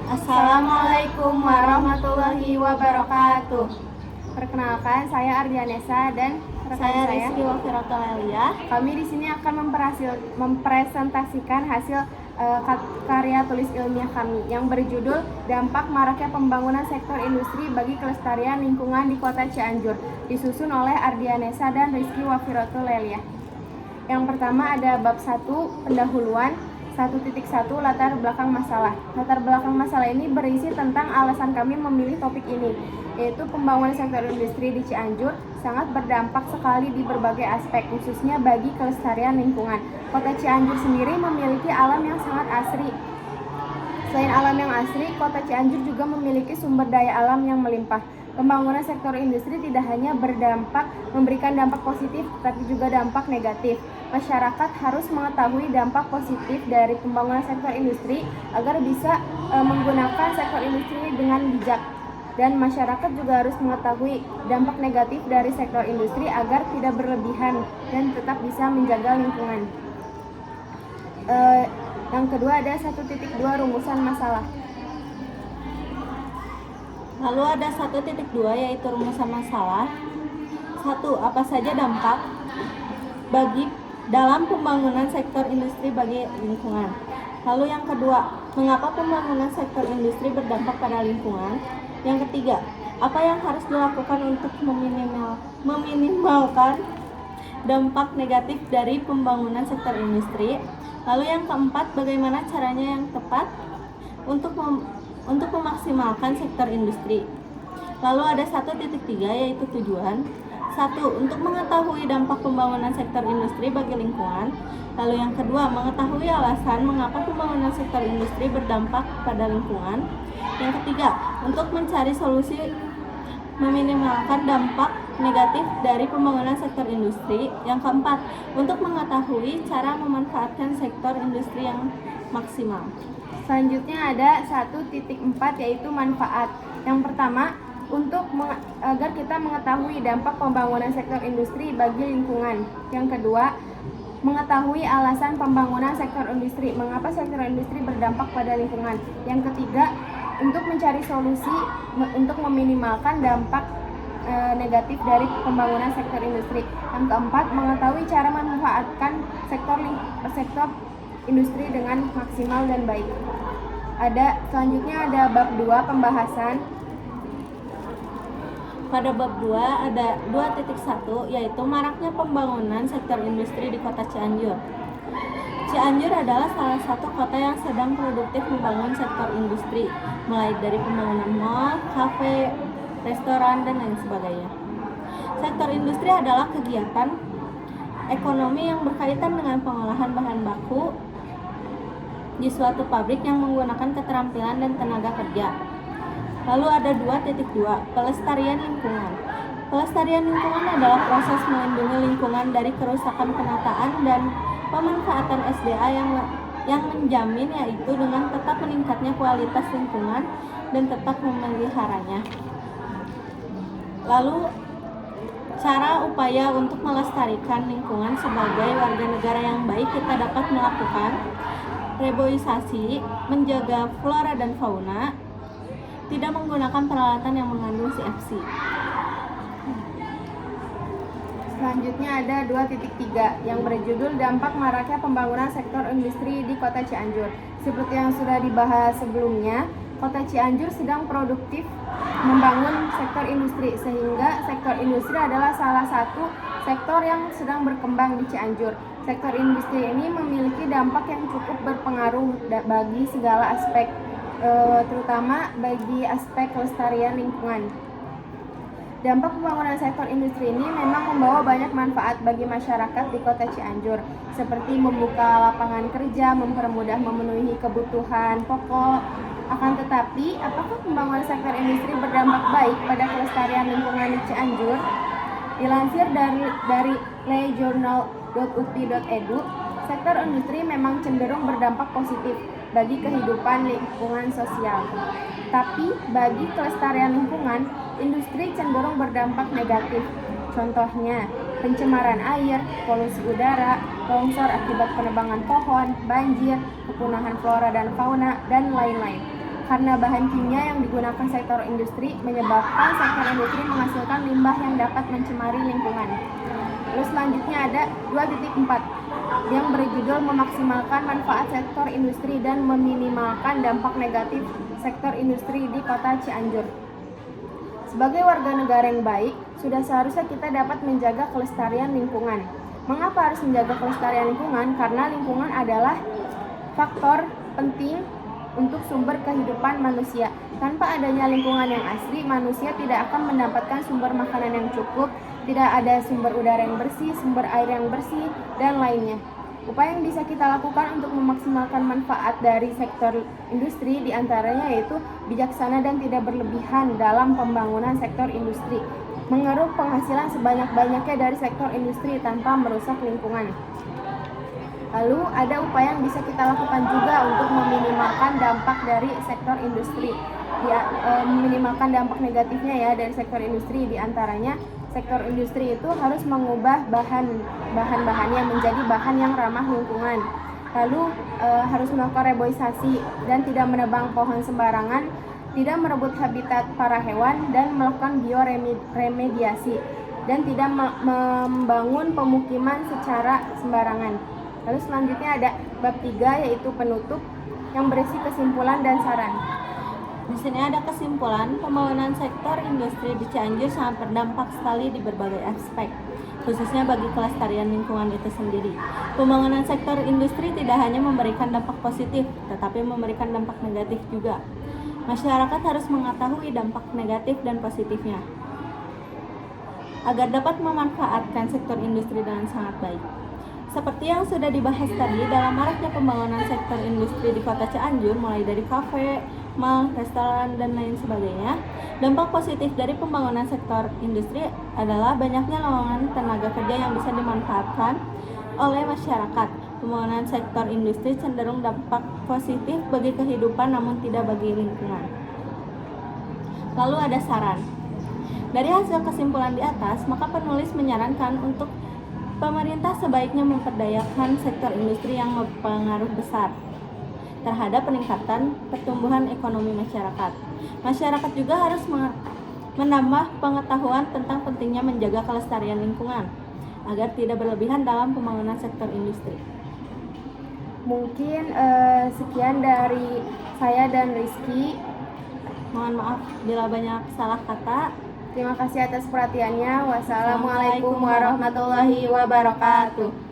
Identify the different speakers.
Speaker 1: Assalamualaikum warahmatullahi wabarakatuh. Perkenalkan, saya Ardianesa dan rekan saya
Speaker 2: Rizky Wafiratolelia.
Speaker 1: Kami di sini akan mempresentasikan hasil karya tulis ilmiah kami yang berjudul Dampak Maraknya Pembangunan Sektor Industri bagi Kelestarian Lingkungan di Kota Cianjur, disusun oleh Ardianesa dan Rizky Wafiratolelia. Yang pertama ada bab 1, pendahuluan. 1.1 Latar belakang masalah. Latar belakang masalah ini berisi tentang alasan kami memilih topik ini, yaitu pembangunan sektor industri di Cianjur sangat berdampak sekali di berbagai aspek, khususnya bagi kelestarian lingkungan. Kota Cianjur sendiri memiliki alam yang sangat asri. Selain alam yang asri, Kota Cianjur juga memiliki sumber daya alam yang melimpah. Pembangunan sektor industri tidak hanya memberikan dampak positif, tapi juga dampak negatif. Masyarakat harus mengetahui dampak positif dari pembangunan sektor industri agar bisa menggunakan sektor industri dengan bijak. Dan masyarakat juga harus mengetahui dampak negatif dari sektor industri agar tidak berlebihan dan tetap bisa menjaga lingkungan. Yang kedua ada 1.2 rumusan masalah.
Speaker 2: Lalu ada 1.2 yaitu rumusan masalah. 1. Apa saja dampak bagi dalam pembangunan sektor industri bagi lingkungan. Lalu yang kedua, mengapa pembangunan sektor industri berdampak pada lingkungan? Yang ketiga, apa yang harus dilakukan untuk meminimalkan dampak negatif dari pembangunan sektor industri? Lalu yang keempat, bagaimana caranya yang tepat untuk memaksimalkan sektor industri. Lalu ada 1.3 yaitu tujuan. 1. Untuk mengetahui dampak pembangunan sektor industri bagi lingkungan. Lalu yang kedua, mengetahui alasan mengapa pembangunan sektor industri berdampak pada lingkungan. Yang ketiga, untuk mencari solusi meminimalkan dampak negatif dari pembangunan sektor industri. Yang keempat, untuk mengetahui cara memanfaatkan sektor industri yang maksimal.
Speaker 1: Selanjutnya ada 1.4 yaitu manfaat. Yang pertama, agar kita mengetahui dampak pembangunan sektor industri bagi lingkungan. Yang kedua, mengetahui alasan pembangunan sektor industri, mengapa sektor industri berdampak pada lingkungan. Yang ketiga, untuk mencari solusi untuk meminimalkan dampak negatif dari pembangunan sektor industri. Yang keempat, mengetahui cara memanfaatkan sektor industri dengan maksimal dan baik. Selanjutnya ada bab 2 pembahasan.
Speaker 2: Pada bab 2 ada 2.1 yaitu maraknya pembangunan sektor industri di Kota Cianjur. Cianjur adalah salah satu kota yang sedang produktif membangun sektor industri, mulai dari pembangunan mal, kafe, restoran, dan lain sebagainya. Sektor industri adalah kegiatan ekonomi yang berkaitan dengan pengolahan bahan baku di suatu pabrik yang menggunakan keterampilan dan tenaga kerja. Lalu ada 2.2 pelestarian lingkungan. Pelestarian lingkungan adalah proses melindungi lingkungan dari kerusakan penataan dan pemanfaatan SDA yang menjamin, yaitu dengan tetap meningkatnya kualitas lingkungan dan tetap memeliharanya. Lalu cara upaya untuk melestarikan lingkungan sebagai warga negara yang baik kita dapat melakukan reboisasi, menjaga flora dan fauna, tidak menggunakan peralatan yang mengandung CFC.
Speaker 1: Selanjutnya ada 2.3 yang berjudul Dampak Maraknya Pembangunan Sektor Industri di Kota Cianjur. Seperti yang sudah dibahas sebelumnya, Kota Cianjur sedang produktif membangun sektor industri, sehingga sektor industri adalah salah satu sektor yang sedang berkembang di Cianjur. Sektor industri ini memiliki dampak yang cukup berpengaruh bagi segala aspek, terutama bagi aspek kelestarian lingkungan. Dampak pembangunan sektor industri ini memang membawa banyak manfaat bagi masyarakat di Kota Cianjur, seperti membuka lapangan kerja, mempermudah memenuhi kebutuhan pokok. Akan tetapi, apakah pembangunan sektor industri berdampak baik pada kelestarian lingkungan di Cianjur? Dilansir dari lejournal.upi.edu, sektor industri memang cenderung berdampak positif bagi kehidupan lingkungan sosial. Tapi bagi kelestarian lingkungan, industri cenderung berdampak negatif. Contohnya, pencemaran air, polusi udara, longsor akibat penebangan pohon, banjir, kepunahan flora dan fauna, dan lain-lain. karena bahan kimia yang digunakan sektor industri menyebabkan sektor industri menghasilkan limbah yang dapat mencemari lingkungan. Terus selanjutnya ada 2.4 yang berjudul memaksimalkan manfaat sektor industri dan meminimalkan dampak negatif sektor industri di Kota Cianjur. Sebagai warga negara yang baik, sudah seharusnya kita dapat menjaga kelestarian lingkungan. Mengapa harus menjaga kelestarian lingkungan? Karena lingkungan adalah faktor penting untuk sumber kehidupan manusia. Tanpa adanya lingkungan yang asri, manusia tidak akan mendapatkan sumber makanan yang cukup, tidak ada sumber udara yang bersih, sumber air yang bersih, dan lainnya. Upaya yang bisa kita lakukan untuk memaksimalkan manfaat dari sektor industri diantaranya yaitu bijaksana dan tidak berlebihan dalam pembangunan sektor industri, mengeruk penghasilan sebanyak-banyaknya dari sektor industri tanpa merusak lingkungan. Lalu ada upaya yang bisa kita lakukan juga untuk meminimalkan dampak dari sektor industri, meminimalkan dampak negatifnya ya dari sektor industri. Diantaranya sektor industri itu harus mengubah bahan-bahannya menjadi bahan yang ramah lingkungan. Lalu harus melakukan reboisasi dan tidak menebang pohon sembarangan, tidak merebut habitat para hewan dan melakukan bioremediasi dan tidak membangun pemukiman secara sembarangan. Lalu selanjutnya ada bab 3 yaitu penutup yang berisi kesimpulan dan saran.
Speaker 2: Di sini ada kesimpulan, pembangunan sektor industri di Cianjur sangat berdampak sekali di berbagai aspek, khususnya bagi kelestarian lingkungan itu sendiri. Pembangunan sektor industri tidak hanya memberikan dampak positif, tetapi memberikan dampak negatif juga. Masyarakat harus mengetahui dampak negatif dan positifnya, agar dapat memanfaatkan sektor industri dengan sangat baik. Seperti yang sudah dibahas tadi, dalam maraknya pembangunan sektor industri di Kota Cianjur, mulai dari kafe, mal, restoran, dan lain sebagainya, dampak positif dari pembangunan sektor industri adalah banyaknya lowongan tenaga kerja yang bisa dimanfaatkan oleh masyarakat. Pembangunan sektor industri cenderung dampak positif bagi kehidupan namun tidak bagi lingkungan. Lalu ada saran. Dari hasil kesimpulan di atas, maka penulis menyarankan untuk pemerintah sebaiknya memperdayakan sektor industri yang berpengaruh besar terhadap peningkatan pertumbuhan ekonomi masyarakat. Masyarakat juga harus menambah pengetahuan tentang pentingnya menjaga kelestarian lingkungan agar tidak berlebihan dalam pembangunan sektor industri.
Speaker 1: Mungkin sekian dari saya dan Rizky.
Speaker 2: Mohon maaf bila banyak salah kata.
Speaker 1: Terima kasih atas perhatiannya. Wassalamualaikum warahmatullahi wabarakatuh.